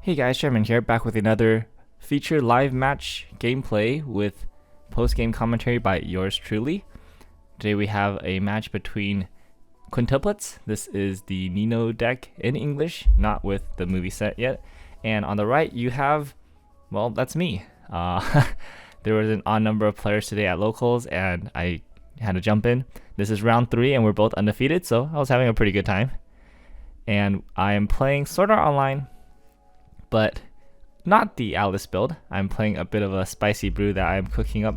Hey guys, Sherman here, back with another feature live match gameplay with post-game commentary by yours truly. Today we have a match between Quintuplets. This is the Nino deck in English, not with the movie set yet. And on the right you have, well, that's me. There was an odd number of players today at locals and I had to jump in. This is round 3 and we're both undefeated, so I was having a pretty good time. And I am playing Sword Art Online, but not the Alice build. I'm playing a bit of a spicy brew that I'm cooking up.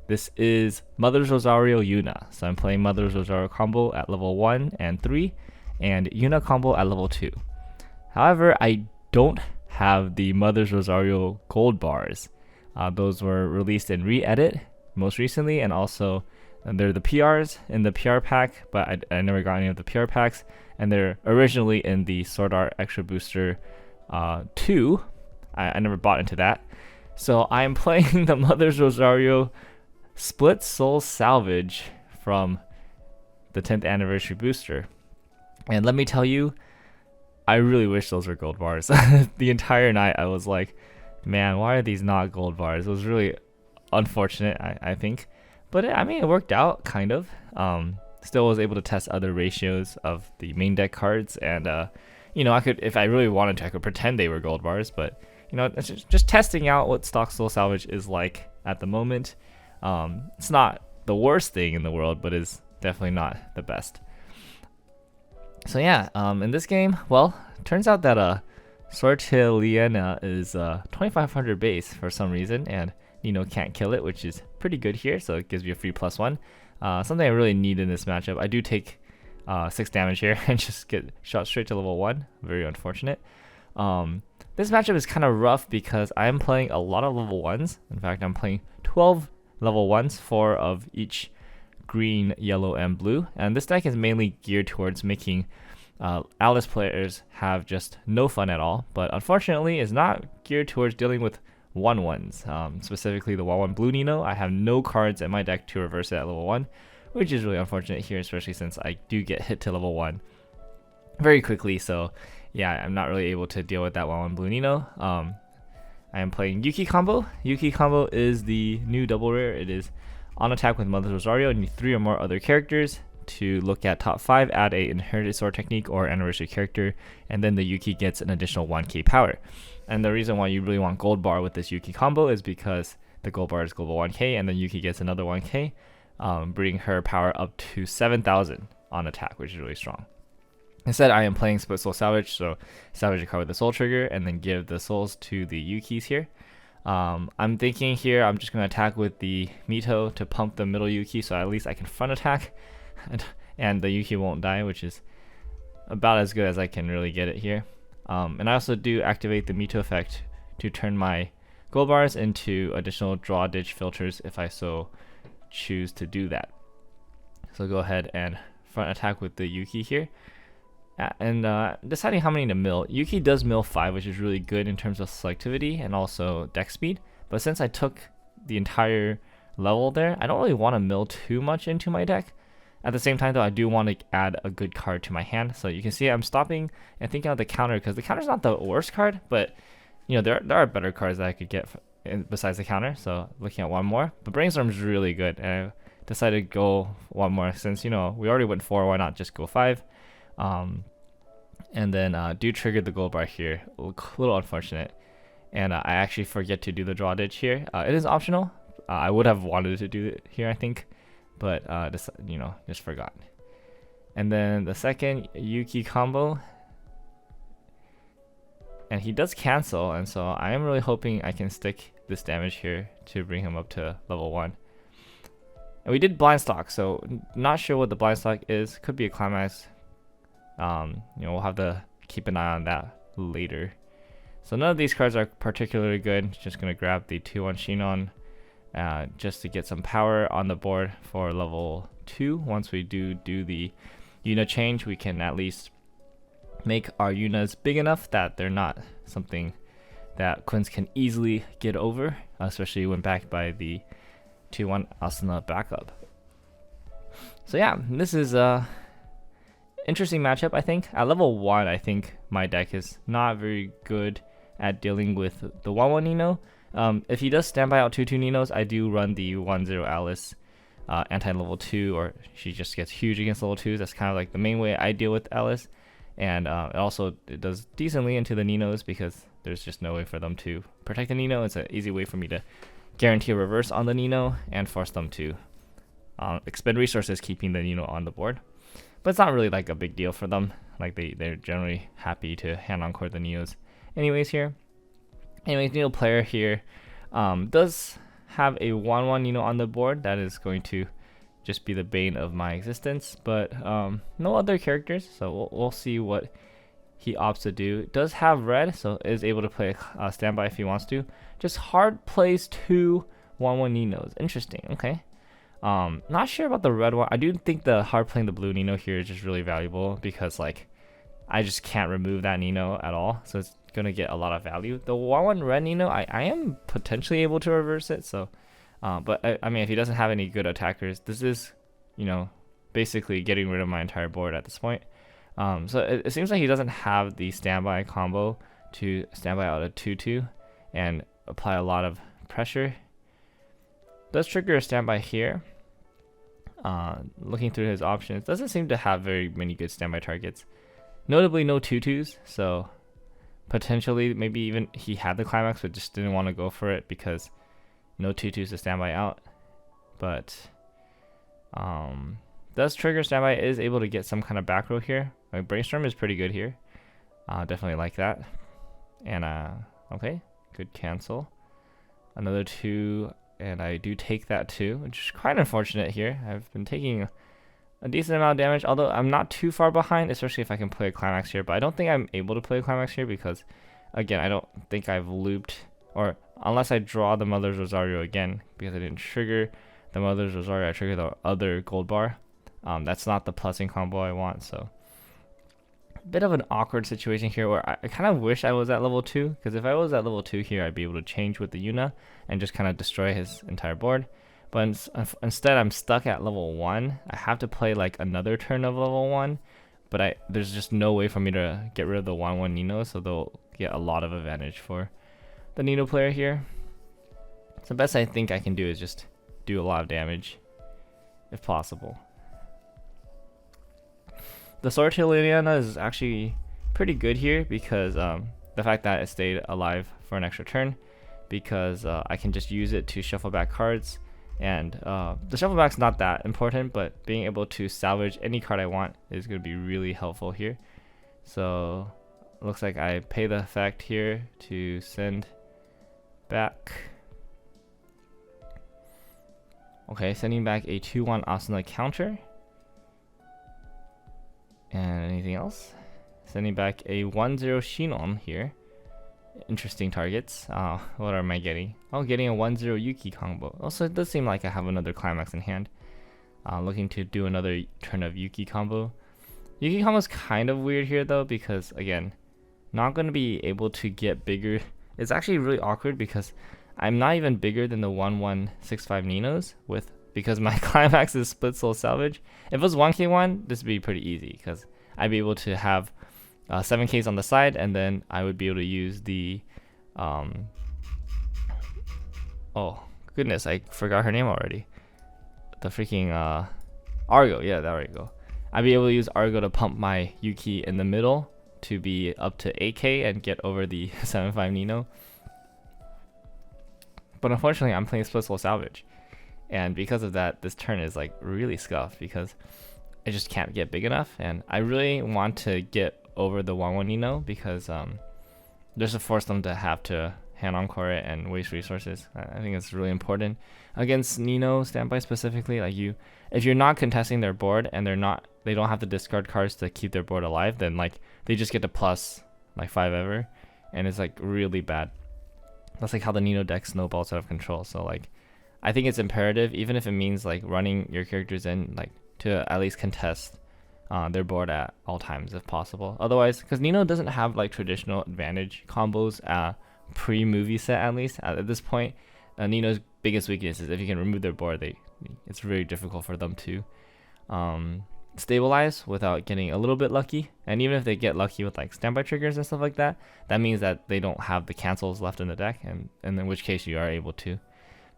This is Mother's Rosario Yuna. So I'm playing Mother's Rosario combo at level 1 and 3, and Yuna combo at level 2. However, I don't have the Mother's Rosario gold bars. Those were released in re-edit most recently, and also they're the PRs in the PR pack, but I never got any of the PR packs, and they're originally in the Sword Art Extra Booster 2. I never bought into that. So I'm playing the Mother's Rosario Split Soul Salvage from the 10th anniversary booster. And let me tell you, I really wish those were gold bars. The entire night I was like, man, why are these not gold bars? It was really unfortunate, I think. But I mean, it worked out, kind of. Still was able to test other ratios of the main deck cards, and you know, I could, if I really wanted to, I could pretend they were gold bars, but you know, it's just testing out what stock soul salvage is like at the moment. It's not the worst thing in the world, but is definitely not the best. So yeah, in this game, well, turns out that Sortiliana is 2500 base for some reason, and Nino can't kill it, which is pretty good here, so it gives me a free +1. Something I really need in this matchup. I do take 6 damage here and just get shot straight to level 1. Very unfortunate. This matchup is kind of rough because I am playing a lot of level 1s. In fact, I'm playing 12 level 1s, 4 of each green, yellow, and blue. And this deck is mainly geared towards making Alice players have just no fun at all. But unfortunately, it's not geared towards dealing with 1/1s. Specifically the 1/1 blue Nino. I have no cards in my deck to reverse it at level 1. Which is really unfortunate here, especially since I do get hit to level 1 very quickly. So yeah, I'm not really able to deal with that 1/1 blue Nino. I am playing Yuki combo. Yuki combo is the new double rare. It is on attack with Mother's Rosario. You need 3 or more other characters to look at top 5, add a inherited sword technique or anniversary character, and then the Yuki gets an additional 1k power. And the reason why you really want gold bar with this Yuki combo is because the gold bar is global 1k, and then Yuki gets another 1k. Bring her power up to 7,000 on attack, which is really strong. Instead, I am playing Split Soul Salvage, so salvage a card with the soul trigger and then give the souls to the Yukis here. I'm thinking here I'm just going to attack with the Mito to pump the middle Yuki, so at least I can front attack and the Yuki won't die, which is about as good as I can really get it here. And I also do activate the Mito effect to turn my gold bars into additional draw ditch filters if I so choose to do that. So go ahead and front attack with the Yuki here, and deciding how many to mill. Yuki does mill 5, which is really good in terms of selectivity and also deck speed, but since I took the entire level there, I don't really want to mill too much into my deck. At the same time though, I do want to add a good card to my hand, so you can see I'm stopping and thinking of the counter, because the counter is not the worst card, but you know, there are better cards that I could get besides the counter. So looking at one more, but Brainstorm is really good, and I decided to go one more since, you know, we already went 4, why not just go 5. And then do trigger the gold bar here. A little unfortunate, and I actually forget to do the draw ditch here. It is optional. I would have wanted to do it here, I think, but just forgot. And then the second Yuki combo, and he does cancel, and so I am really hoping I can stick this damage here to bring him up to level 1. And we did blind stock, so not sure what the blind stock is. Could be a climax. We'll have to keep an eye on that later. So none of these cards are particularly good. Just gonna grab the 2/1 Shinon just to get some power on the board for level 2. Once we do the Yuna change, we can at least make our Yunas big enough that they're not something that Quints can easily get over, especially when backed by the 2/1 Asuna backup. So yeah, this is interesting matchup, I think. At level 1, I think my deck is not very good at dealing with the 1-1 Nino. If he does standby out 2-2 Ninos, I do run the 1-0 Alice anti-level 2, or she just gets huge against level 2s. That's kind of like the main way I deal with Alice. And it does decently into the Ninos because there's just no way for them to protect the Nino. It's an easy way for me to guarantee a reverse on the Nino and force them to expend resources keeping the Nino on the board. But it's not really like a big deal for them. Like they're generally happy to hand encore the Ninos anyways here. Anyways, Nino player here does have a 1-1 Nino on the board. That is going to just be the bane of my existence, but no other characters, so we'll see what he opts to do. It does have red, so is able to play standby if he wants to. Just hard plays 2 1-1 Ninos. Interesting. Okay. Not sure about the red one. I do think the hard playing the blue Nino here is just really valuable because like I just can't remove that Nino at all, so it's gonna get a lot of value. The 1-1 red Nino, I am potentially able to reverse it, so but I mean, if he doesn't have any good attackers, this is, you know, basically getting rid of my entire board at this point. So it seems like he doesn't have the standby combo to standby out a 2-2 and apply a lot of pressure. Does trigger a standby here. Looking through his options, doesn't seem to have very many good standby targets. Notably, no 2-2s, so potentially maybe even he had the climax but just didn't want to go for it because no 2-2s to standby out. But does trigger standby, is able to get some kind of back row here. Like brainstorm is pretty good here. Definitely like that. And okay, good cancel. Another 2, and I do take that too, which is quite unfortunate here. I've been taking a decent amount of damage, although I'm not too far behind, especially if I can play a climax here. But I don't think I'm able to play a climax here because, again, I don't think I've looped, or unless I draw the Mother's Rosario again, because I didn't trigger the Mother's Rosario, I triggered the other gold bar. That's not the plussing combo I want, so a bit of an awkward situation here where I kind of wish I was at level 2, because if I was at level 2 here, I'd be able to change with the Yuna and just kind of destroy his entire board. But instead, I'm stuck at level 1. I have to play like another turn of level 1, but there's just no way for me to get rid of the 1-1 Nino, so they'll get a lot of advantage for the Nino player here. So the best I think I can do is just do a lot of damage, if possible. The Sortillo Liliana is actually pretty good here because the fact that it stayed alive for an extra turn, because I can just use it to shuffle back cards. And the shuffle back's not that important, but being able to salvage any card I want is going to be really helpful here. So looks like I pay the effect here to send back. Okay, sending back a 2-1 Asuna counter. And anything else? Sending back a 1-0 Shinon here. Interesting targets. What am I getting? Oh, getting a 1-0 Yuki combo. Also, it does seem like I have another climax in hand. Looking to do another turn of Yuki combo. Yuki combo is kind of weird here though, because again, not going to be able to get bigger. It's actually really awkward because I'm not even bigger than the 1-1-6-5 Ninos because my climax is split soul salvage. If it was 1k1, this would be pretty easy because I'd be able to have 7Ks on the side, and then I would be able to use the oh goodness, I forgot her name already. The freaking Argo, yeah, there we go. I'd be able to use Argo to pump my Yuki in the middle to be up to 8k and get over the 7-5 Nino. But unfortunately, I'm playing split soul salvage, and because of that, this turn is like really scuffed because I just can't get big enough, and I really want to get over the 1-1 Nino because just to force them to have to hand encore it and waste resources. I think it's really important against Nino standby specifically. Like if you're not contesting their board and they don't have to discard cards to keep their board alive, then like they just get to plus like 5 ever, and it's like really bad. That's like how the Nino deck snowballs out of control. So like I think it's imperative, even if it means like running your characters in, like to at least contest their board at all times if possible. Otherwise, because Nino doesn't have like traditional advantage combos pre-movie set, at least at this point, Nino's biggest weakness is if you can remove their board, it's very difficult for them to stabilize without getting a little bit lucky. And even if they get lucky with like standby triggers and stuff like that, that means that they don't have the cancels left in the deck, and in which case you are able to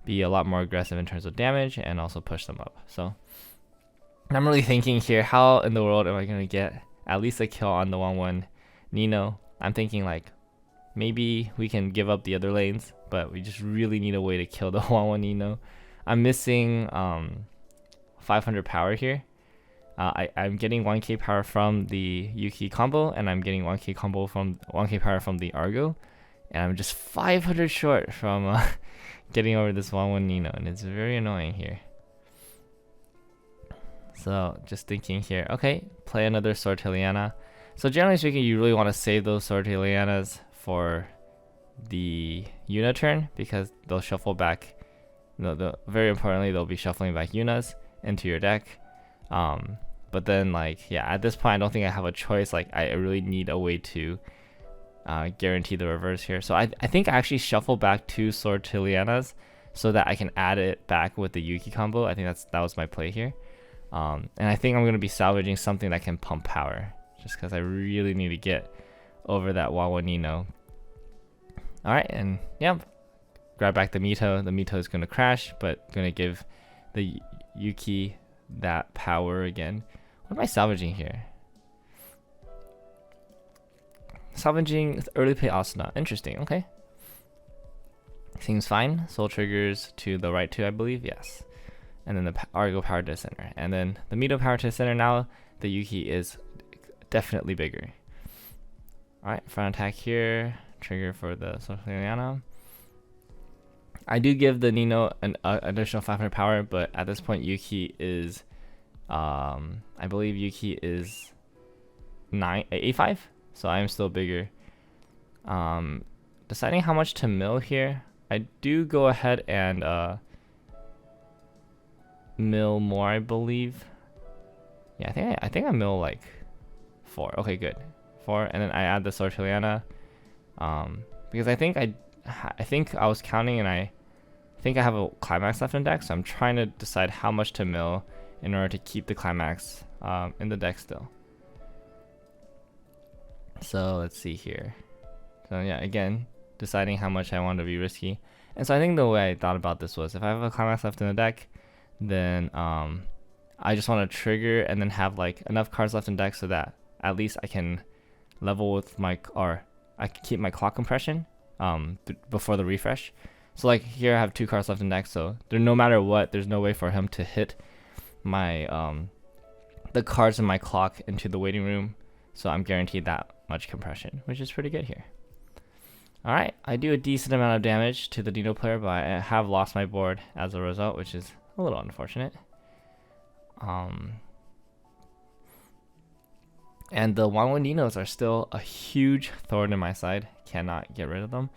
be a lot more aggressive in terms of damage and also push them up. So I'm really thinking here, how in the world am I going to get at least a kill on the 1/1 Nino? I'm thinking like maybe we can give up the other lanes, but we just really need a way to kill the 1/1 Nino. I'm missing 500 power here. I'm getting 1k power from the Yuki combo, and I'm getting 1k power from the Argo, and I'm just 500 short from getting over this 1/1 Nino, and it's very annoying here. So just thinking here, okay, play another Sortiliana. So generally speaking, you really want to save those Sortilianas for the Yuna turn, because they'll shuffle back. Very importantly, they'll be shuffling back Yunas into your deck. But then, like, yeah, at this point, I don't think I have a choice. Like, I really need a way to guarantee the reverse here. So I think I actually shuffle back 2 Sortilianas so that I can add it back with the Yuki combo. I think that was my play here. And I think I'm going to be salvaging something that can pump power, just because I really need to get over that 1/1 Nino. Alright, and yeah, grab back the Mito. The Mito is going to crash, but going to give the Yuki that power again. What am I salvaging here? Salvaging early play Asuna. Interesting, okay. Seems fine. Soul triggers to the right 2, I believe, yes. And then the Argo power to the center. And then the Mito power to the center. Now the Yuki is definitely bigger. Alright, front attack here. Trigger for the Sortiliana. I do give the Nino an additional 500 power, but at this point Yuki is, I believe Yuki is 85, so I am still bigger. Deciding how much to mill here, I do go ahead and mill more, I believe. Yeah, I think I mill like 4. Okay, good, 4, and then I add the Sortiliana, because I think I was counting, and I think I have a climax left in deck, so I'm trying to decide how much to mill in order to keep the climax in the deck still. So let's see here. So yeah, again, deciding how much I want to be risky. And so I think the way I thought about this was, if I have a climax left in the deck, then I just want to trigger and then have like enough cards left in deck so that at least I can level with my, or I can keep my clock compression before the refresh. So like here I have 2 cards left in deck, so no matter what, there's no way for him to hit my the cards in my clock into the waiting room, so I'm guaranteed that much compression, which is pretty good here. Alright, I do a decent amount of damage to the Nino player, but I have lost my board as a result, which is a little unfortunate. And the 1/1 Ninos are still a huge thorn in my side. Cannot get rid of them.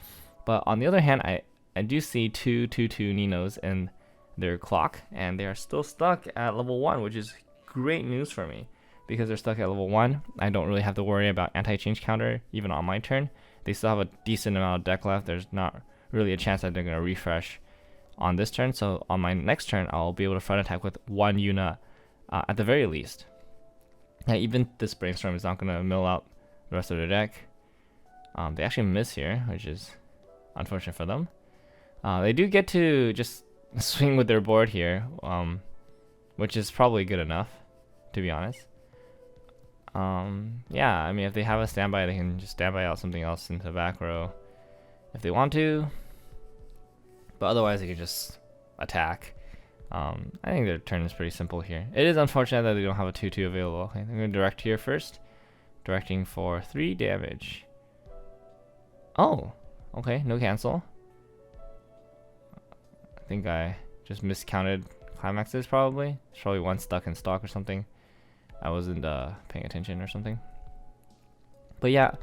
But on the other hand, I do see 2 2/2 Ninos in their clock, and they are still stuck at level 1, which is great news for me. Because they're stuck at level 1, I don't really have to worry about anti-change counter even on my turn. They still have a decent amount of deck left. There's not really a chance that they're going to refresh on this turn. So on my next turn, I'll be able to front attack with 1 Yuna at the very least. Yeah, even this Brainstorm is not going to mill out the rest of their deck. They actually miss here, which is unfortunate for them. They do get to just swing with their board here, which is probably good enough, to be honest. Yeah, I mean, if they have a standby, they can just standby out something else into the back row if they want to. But otherwise, they can just attack. I think their turn is pretty simple here. It is unfortunate that they don't have a 2/2 available. Okay, I'm going to direct here first. Directing for 3 damage. Oh, okay, no cancel. I think I just miscounted climaxes probably. There's probably one stuck in stock or something. I wasn't paying attention or something. But yeah.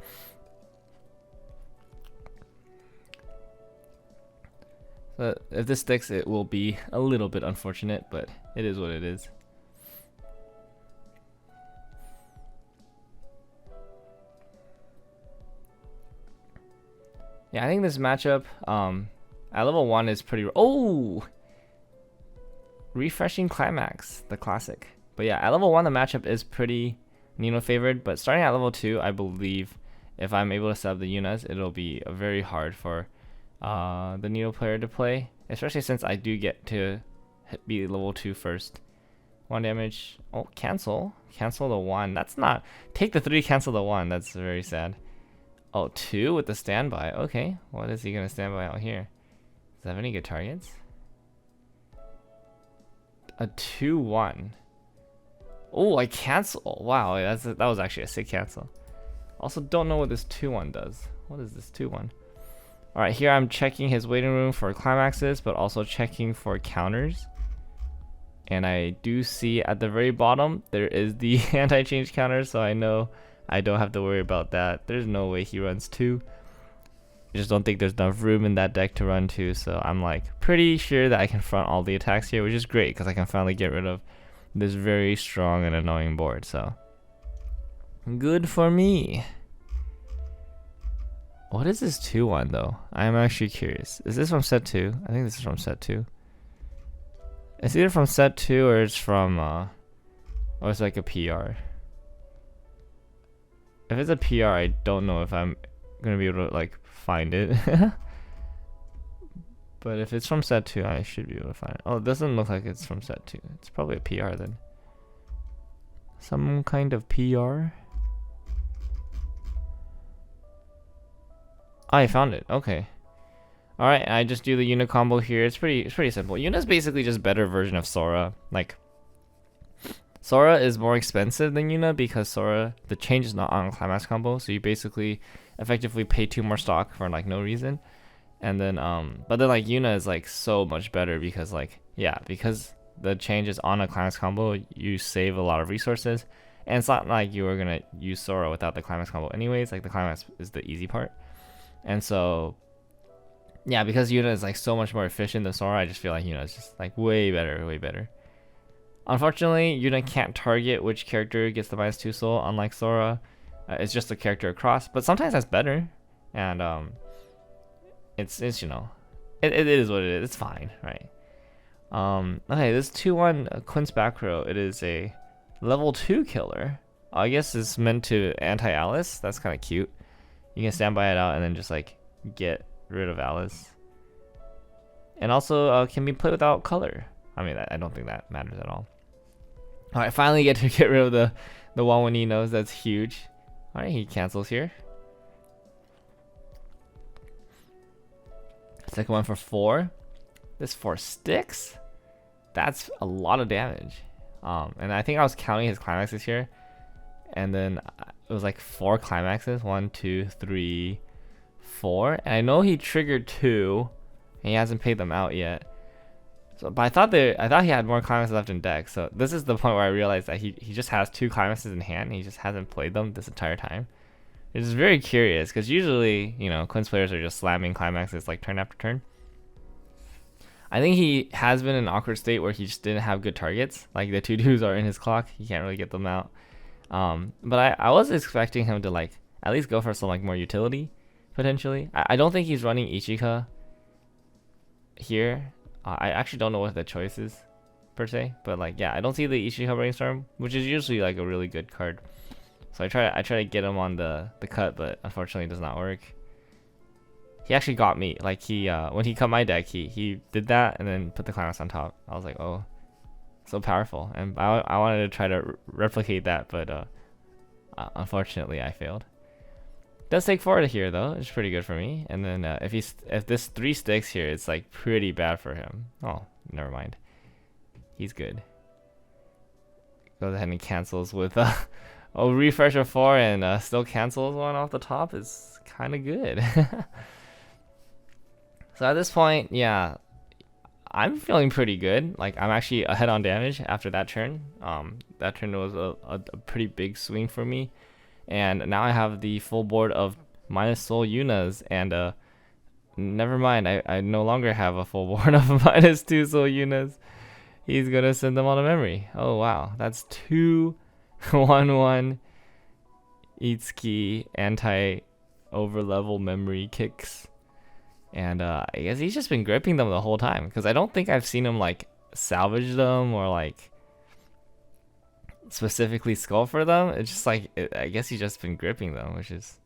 So if this sticks, it will be a little bit unfortunate, but it is what it is. Yeah, I think this matchup at level 1 is pretty... Oh! Refreshing Climax, the classic. But yeah, at level 1 the matchup is pretty Nino favored, but starting at level 2, I believe if I'm able to set up the Yunas, it'll be very hard for the Nino player to play, especially since I do get to be level 2 first. 1 damage. Oh, cancel the 1. That's not, take the 3, cancel the 1. That's very sad. Oh, 2 with the standby. Okay, what is he gonna stand by out here? Does he have any good targets? A 2-1. Oh, I cancel. Wow, that was actually a sick cancel. Also, don't know what this 2-1 does. What is this 2-1? Alright, here I'm checking his waiting room for climaxes, but also checking for counters. And I do see at the very bottom, there is the anti-change counter, so I know I don't have to worry about that. There's no way he runs 2. I just don't think there's enough room in that deck to run 2, so I'm like pretty sure that I can front all the attacks here, which is great because I can finally get rid of this very strong and annoying board, so good for me. What is this 2-1 though? I'm actually curious. Is this from set 2? I think this is from set 2. It's either from set 2 or it's from or it's like a PR. If it's a PR, I don't know if I'm gonna be able to like find it. But if it's from set 2, I should be able to find it. Oh, it doesn't look like it's from set 2. It's probably a PR then. Some kind of PR. I found it. Okay. Alright, I just do the Yuna combo here. It's pretty simple. Yuna's basically just better version of Sora. Like, Sora is more expensive than Yuna because Sora, the change is not on climax combo, so you basically effectively pay 2 more stock for like no reason. And then but then like Yuna is like so much better because like, yeah, because the change is on a climax combo, you save a lot of resources. And it's not like you were gonna use Sora without the climax combo anyways. Like the climax is the easy part. And so yeah, because Yuna is like so much more efficient than Sora, I just feel like Yuna is just like way better. Unfortunately, Yuna can't target which character gets the -2 soul, unlike Sora. It's just a character across, but sometimes that's better. And it's you know, it is what it is. It's fine, right? Okay, this 2-1 Quints back row. It is a level 2 killer. I guess it's meant to anti-Alice. That's kind of cute. You can stand by it out and then just like get rid of Alice. And also can be played without color. I mean, I don't think that matters at all. All right, finally get to get rid of the one when he knows. That's huge. All right, he cancels here. Second one for 4. This 4 sticks. That's a lot of damage. And I think I was counting his climaxes here, and then it was like 4 climaxes. 1, 2, 3, 4. And I know he triggered 2, and he hasn't paid them out yet. So, but I thought he had more climaxes left in deck. So this is the point where I realized that he just has 2 climaxes in hand. And he just hasn't played them this entire time. It's very curious because usually, you know, Quints players are just slamming climaxes like turn after turn. I think he has been in an awkward state where he just didn't have good targets. Like the 2/2s are in his clock, he can't really get them out. But I was expecting him to like at least go for some like more utility potentially. I don't think he's running Ichika here. I actually don't know what the choice is per se, but like yeah, I don't see the Ichika Brainstorm, which is usually like a really good card. So I try to get him on the cut, but unfortunately it does not work. He actually got me. Like he when he cut my deck, he did that and then put the climax on top. I was like, oh, so powerful. And I wanted to try to replicate that, but unfortunately I failed. Does take 4 to here though. It's pretty good for me. And then if this 3 sticks here, it's like pretty bad for him. Oh, never mind. He's good. Goes ahead and cancels with a refresh of 4 and still cancels 1 off the top is kind of good. So at this point, yeah, I'm feeling pretty good. Like I'm actually ahead on damage after that turn. That turn was a pretty big swing for me. And now I have the full board of minus soul Yunas, and never mind, I no longer have a full board of -2 soul Yunas. He's gonna send them all to memory. Oh wow, that's 2 1/1 Itsuki anti overlevel memory kicks. And I guess he's just been gripping them the whole time, because I don't think I've seen him like salvage them or like specifically skull for them. It's just like, I guess he's just been gripping them, which is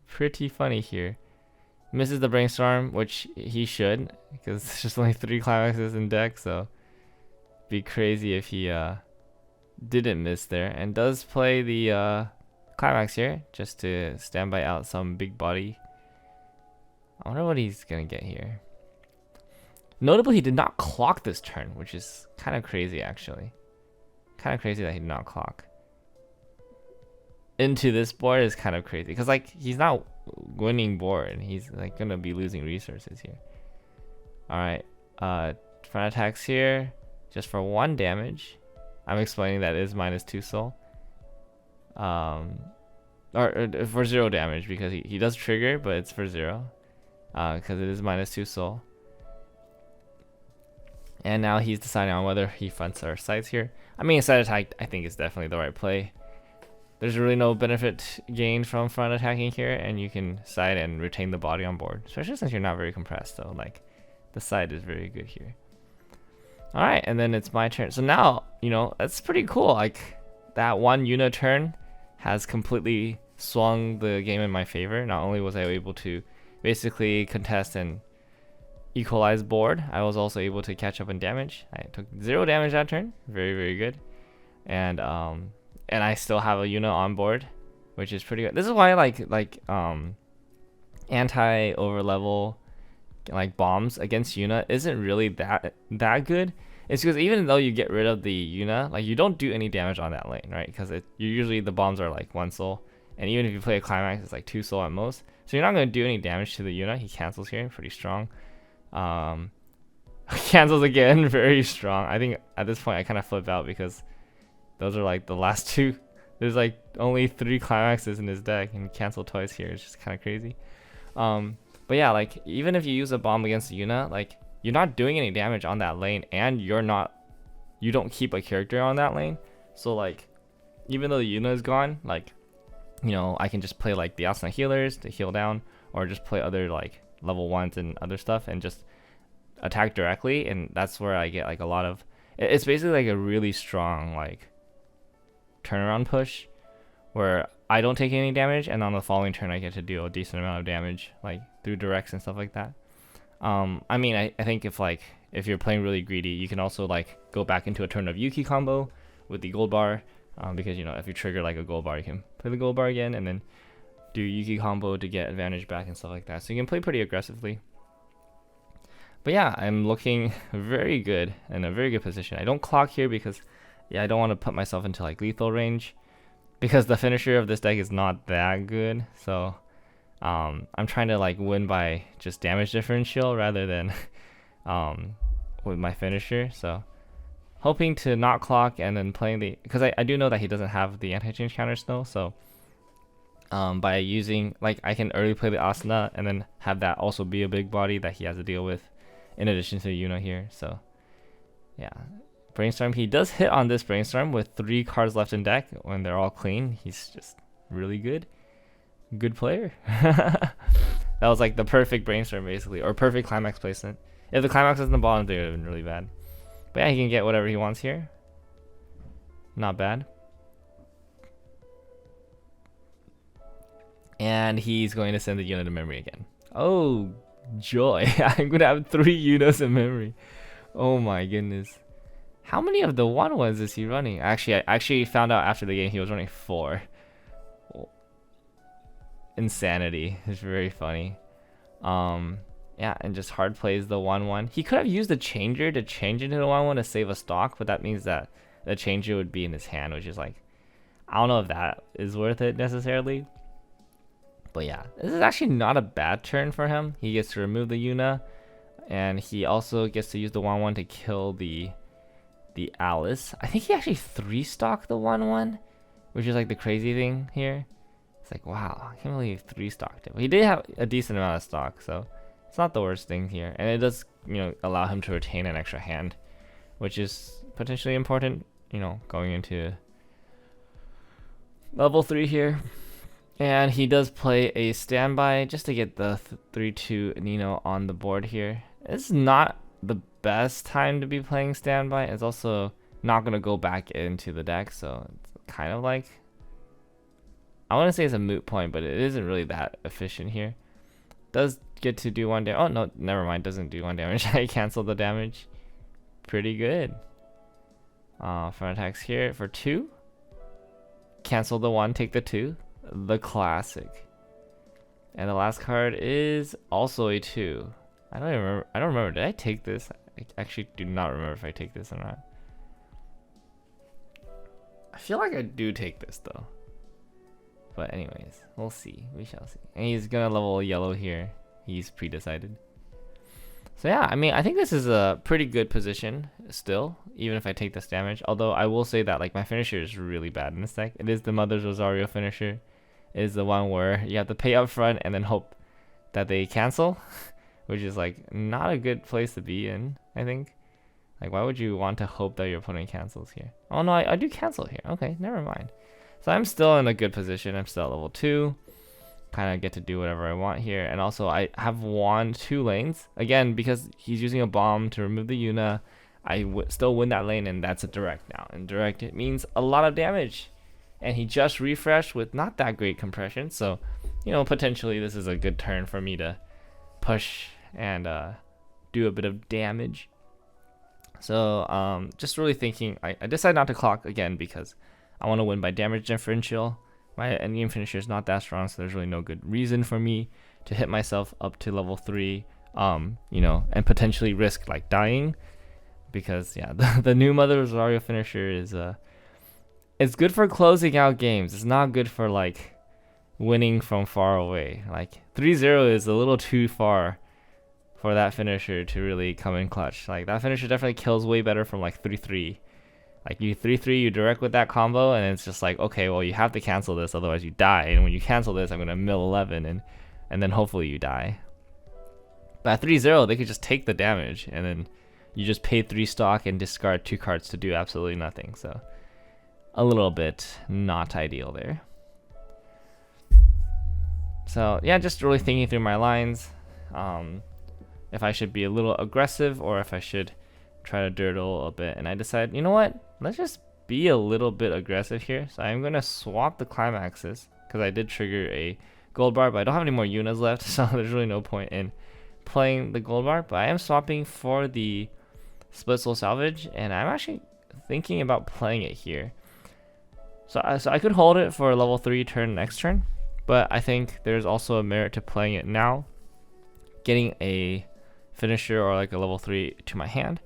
pretty funny here. Misses the brainstorm, which he should, because there's just only 3 climaxes in deck, so be crazy if he didn't miss there. And does play the climax here, just to standby out some big body. I wonder what he's gonna get here. Notably, he did not clock this turn, which is kind of crazy, actually. Kind of crazy that he did not clock into this board is kind of crazy, because like he's not winning board, he's like gonna be losing resources here. All right, front attacks here just for 1 damage. I'm explaining that is -2 soul, or for 0 damage, because he does trigger, but it's for 0, because it is -2 soul. And now he's deciding on whether he fronts our sides here. I mean, side attack I think is definitely the right play. There's really no benefit gained from front attacking here, and you can side and retain the body on board, especially since you're not very compressed, though. Like, the side is very good here. Alright, and then it's my turn. So now, you know, that's pretty cool. Like, that 1 Yuna turn has completely swung the game in my favor. Not only was I able to basically contest and equalize board, I was also able to catch up in damage. I took 0 damage that turn. Very, very good. And I still have a Yuna on board, which is pretty good. This is why anti overlevel like bombs against Yuna isn't really that good. It's because even though you get rid of the Yuna, like you don't do any damage on that lane, right? Because usually the bombs are like 1 soul, and even if you play a climax, it's like 2 soul at most. So you're not going to do any damage to the Yuna. He cancels here, pretty strong. Cancels again, very strong. I think at this point I kind of flip out, because those are like the last 2. There's like only 3 climaxes in his deck, and cancel twice here. It's just kind of crazy. But yeah, like even if you use a bomb against Yuna, like you're not doing any damage on that lane, and you don't keep a character on that lane. So like, even though the Yuna is gone, like, you know, I can just play like the Asuna healers to heal down, or just play other like level 1s and other stuff, and just attack directly. And that's where I get like a lot of, it's basically like a really strong like turnaround push, where I don't take any damage, and on the following turn I get to deal a decent amount of damage, like through directs and stuff like that. I mean, I think if you're playing really greedy, you can also like go back into a turn of Yuki combo with the gold bar, because you know, if you trigger like a gold bar, you can play the gold bar again and then do Yuki combo to get advantage back and stuff like that. So you can play pretty aggressively. But yeah, I'm looking very good, in a very good position. I don't clock here because, yeah, I don't want to put myself into like lethal range, because the finisher of this deck is not that good. So I'm trying to like win by just damage differential rather than with my finisher. So hoping to not clock, and then playing the, because I do know that he doesn't have the anti-change counters though. So by using, like, I can early play the Asuna and then have that also be a big body that he has to deal with in addition to Yuna here. So yeah, brainstorm, he does hit on this brainstorm with 3 cards left in deck when they're all clean. He's just really good player. That was like the perfect brainstorm basically, or perfect climax placement. If the climax was in the bottom, they would have been really bad. But yeah, he can get whatever he wants here. Not bad. And he's going to send the Yuna to memory again. Oh joy. I'm gonna have 3 Yunas in memory. Oh my goodness. How many of the 1/1s is he running? Actually, I actually found out after the game he was running 4. Insanity. It's very funny. Yeah, and just hard plays the 1/1. He could have used the changer to change into the 1/1 to save a stock, but that means that the changer would be in his hand, which is like, I don't know if that is worth it necessarily. But yeah, this is actually not a bad turn for him. He gets to remove the Yuna, and he also gets to use the 1/1 to kill the Alice. I think he actually 3-stocked the 1/1, which is like the crazy thing here. It's like, wow, I can't believe 3-stocked it. But he did have a decent amount of stock, so it's not the worst thing here. And it does, you know, allow him to retain an extra hand, which is potentially important, you know, going into level 3 here. And he does play a standby just to get the 3-2 Nino on the board here. It's not the best time to be playing standby. It's also not gonna go back into the deck, so it's kind of like, I want to say it's a moot point, but it isn't really that efficient here. Does get to do 1 damage. Oh no, never mind, doesn't do 1 damage. I cancel the damage. Pretty good. Front attacks here for 2. Cancel the 1, take the 2. The classic. And the last card is also a 2. I don't remember. Did I take this? I actually do not remember if I take this or not. I feel like I do take this though. But anyways, we'll see. We shall see. And he's gonna level yellow here. He's pre-decided. So yeah, I mean, I think this is a pretty good position still, even if I take this damage. Although I will say that like my finisher is really bad in this deck. It is the Mother's Rosario finisher. It is the one where you have to pay up front and then hope that they cancel, which is like not a good place to be in, I think. Like, why would you want to hope that your opponent cancels here? Oh no, I do cancel here. Okay, never mind. So I'm still in a good position. I'm still at level 2. Kind of get to do whatever I want here. And also I have won 2 lanes. Again, because he's using a bomb to remove the Yuna, I still win that lane, and that's a direct now. And direct, it means a lot of damage. And he just refreshed with not that great compression. So, you know, potentially this is a good turn for me to push and do a bit of damage. So just really thinking, I decided not to clock again because I want to win by damage differential. My endgame finisher is not that strong, so there's really no good reason for me to hit myself up to level 3, you know, and potentially risk like dying. Because yeah, the new Mother Rosario finisher is it's good for closing out games. It's not good for like winning from far away. Like 3-0 is a little too far for that finisher to really come in clutch. Like that finisher definitely kills way better from like 3-3. Like you 3-3, you direct with that combo, and it's just like, okay, well you have to cancel this, otherwise you die. And when you cancel this, I'm gonna mill 11, and then hopefully you die. But at 3-0, they could just take the damage, and then you just pay 3 stock and discard 2 cards to do absolutely nothing. So a little bit not ideal there. So yeah, just really thinking through my lines. If I should be a little aggressive or if I should try to dirtle a bit, and I decided, you know what, let's just be a little bit aggressive here. So I'm gonna swap the climaxes because I did trigger a gold bar, but I don't have any more Yunas left, so there's really no point in playing the gold bar. But I am swapping for the split soul salvage, and I'm actually thinking about playing it here. So I could hold it for a level 3 turn next turn, but I think there's also a merit to playing it now, getting a finisher or like a level 3 to my hand,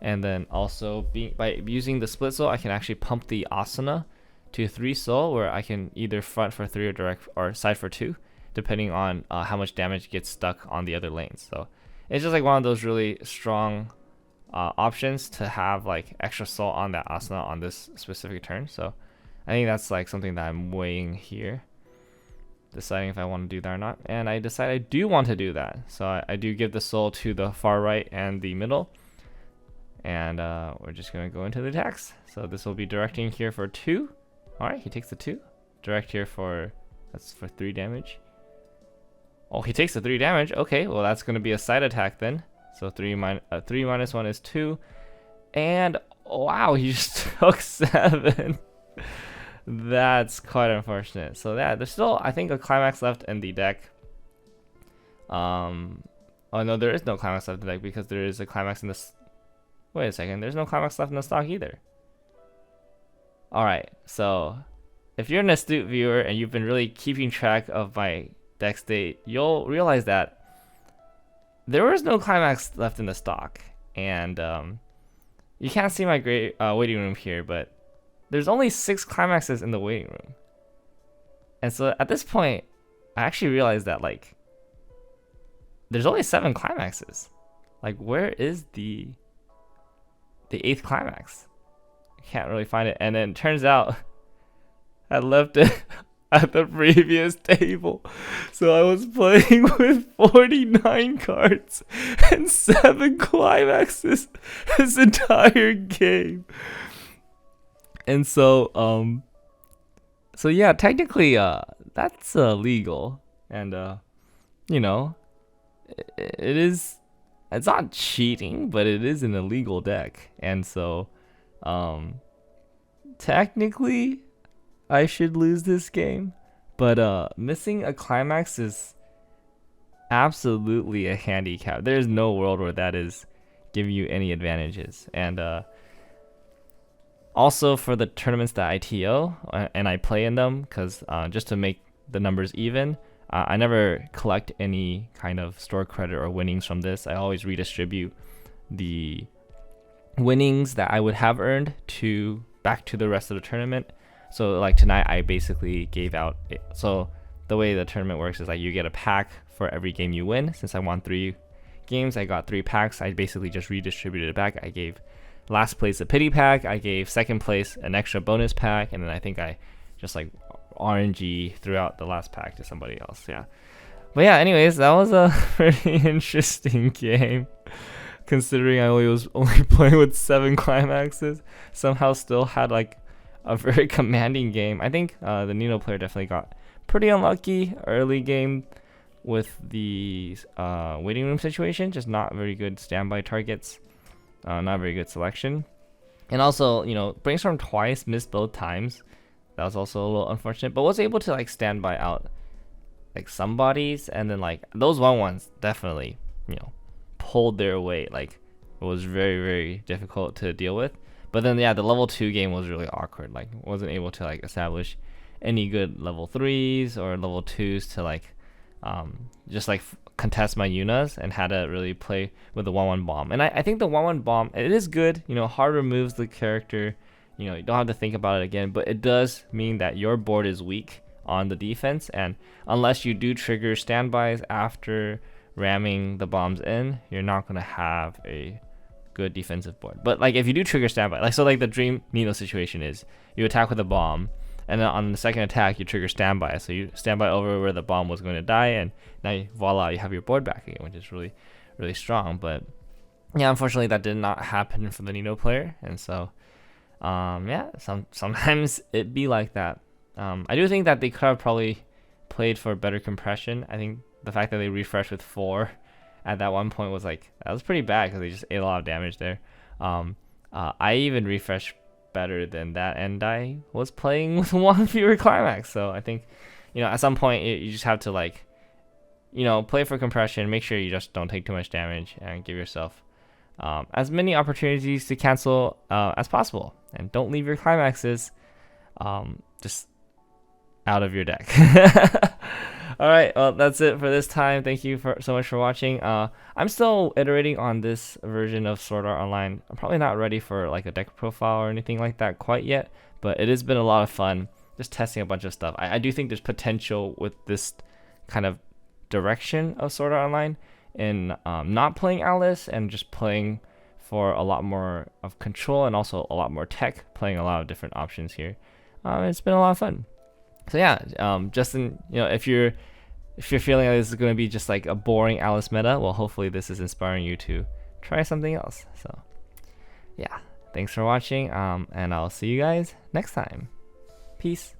and then also by using the split soul, I can actually pump the asana to 3 soul, where I can either front for 3 or direct or side for 2, depending on how much damage gets stuck on the other lanes. So it's just like one of those really strong options to have like extra soul on that asana on this specific turn. So I think that's like something that I'm weighing here, deciding if I want to do that or not. And I decide I do want to do that. So I do give the soul to the far right and the middle. And we're just going to go into the attacks. So this will be directing here for 2. Alright, he takes the 2. Direct here for, that's for 3 damage. Oh, he takes the 3 damage. Okay, well that's going to be a side attack then. So 3 minus 1 is 2. And wow, he just took 7. That's quite unfortunate. So yeah, there's still, I think, a climax left in the deck. Oh no, there is no climax left in the deck because there is a climax in this. Wait a second, there's no climax left in the stock either. Alright, so if you're an astute viewer and you've been really keeping track of my deck state, you'll realize that there was no climax left in the stock. And you can't see my great waiting room here, but there's only 6 climaxes in the waiting room. And so at this point, I actually realized that like there's only 7 climaxes. Like, where is the 8th climax? I can't really find it. And then it turns out I left it at the previous table. So I was playing with 49 cards and 7 climaxes this entire game. And so so yeah, technically that's legal, and you know, it's not cheating, but it is an illegal deck. And so Technically, I should lose this game, but missing a climax is absolutely a handicap. There's no world where that is giving you any advantages. And also for the tournaments that I TO and I play in them, because just to make the numbers even, I never collect any kind of store credit or winnings from this. I always redistribute the winnings that I would have earned back to the rest of the tournament. So like tonight, I basically gave out. So the way the tournament works is like you get a pack for every game you win. Since I won 3 games, I got 3 packs. I basically just redistributed it back. I gave last place a pity pack. I gave second place an extra bonus pack, and then I think I just like RNG throughout the last pack to somebody else. Yeah. But yeah, anyways, that was a pretty interesting game. Considering I was only playing with 7 climaxes, somehow still had like a very commanding game. I think the Nino player definitely got pretty unlucky early game with the waiting room situation. Just not very good standby targets, not very good selection. And also, Brainstorm twice, missed both times. That was also a little unfortunate, but was able to like standby out like some bodies, and then like those 1-1s definitely, pulled their weight. Like it was very, very difficult to deal with. But then yeah, the level 2 game was really awkward. Like wasn't able to like establish any good level 3s or level 2s to like just like contest my Yunas, and had to really play with the 1-1 bomb. And I think the 1-1 bomb, it is good, hard removes the character, you don't have to think about it again, but it does mean that your board is weak on the defense, and unless you do trigger standbys after ramming the bombs in, you're not going to have a good defensive board. But like if you do trigger standby, like so like the dream Nino situation is you attack with a bomb, and then on the second attack you trigger standby, so you standby over where the bomb was going to die, and now voila, you have your board back again, which is really, really strong. But yeah, unfortunately that did not happen for the Nino player, and so yeah, sometimes it be like that. I do think that they could have probably played for better compression. I think the fact that they refreshed with 4 at that one point was like, that was pretty bad, because they just ate a lot of damage there. I even refreshed better than that, and I was playing with 1 fewer climax. So I think, at some point you just have to like, play for compression, make sure you just don't take too much damage, and give yourself as many opportunities to cancel as possible, and don't leave your climaxes just out of your deck. All right, well, that's it for this time. Thank you so much for watching. I'm still iterating on this version of Sword Art Online. I'm probably not ready for like a deck profile or anything like that quite yet, but it has been a lot of fun just testing a bunch of stuff. I do think there's potential with this kind of direction of Sword Art Online in not playing Alice and just playing for a lot more of control, and also a lot more tech, playing a lot of different options here. It's been a lot of fun. So yeah, Justin, if you're feeling like this is going to be just like a boring Alice meta, well, hopefully this is inspiring you to try something else. So yeah, thanks for watching, and I'll see you guys next time. Peace.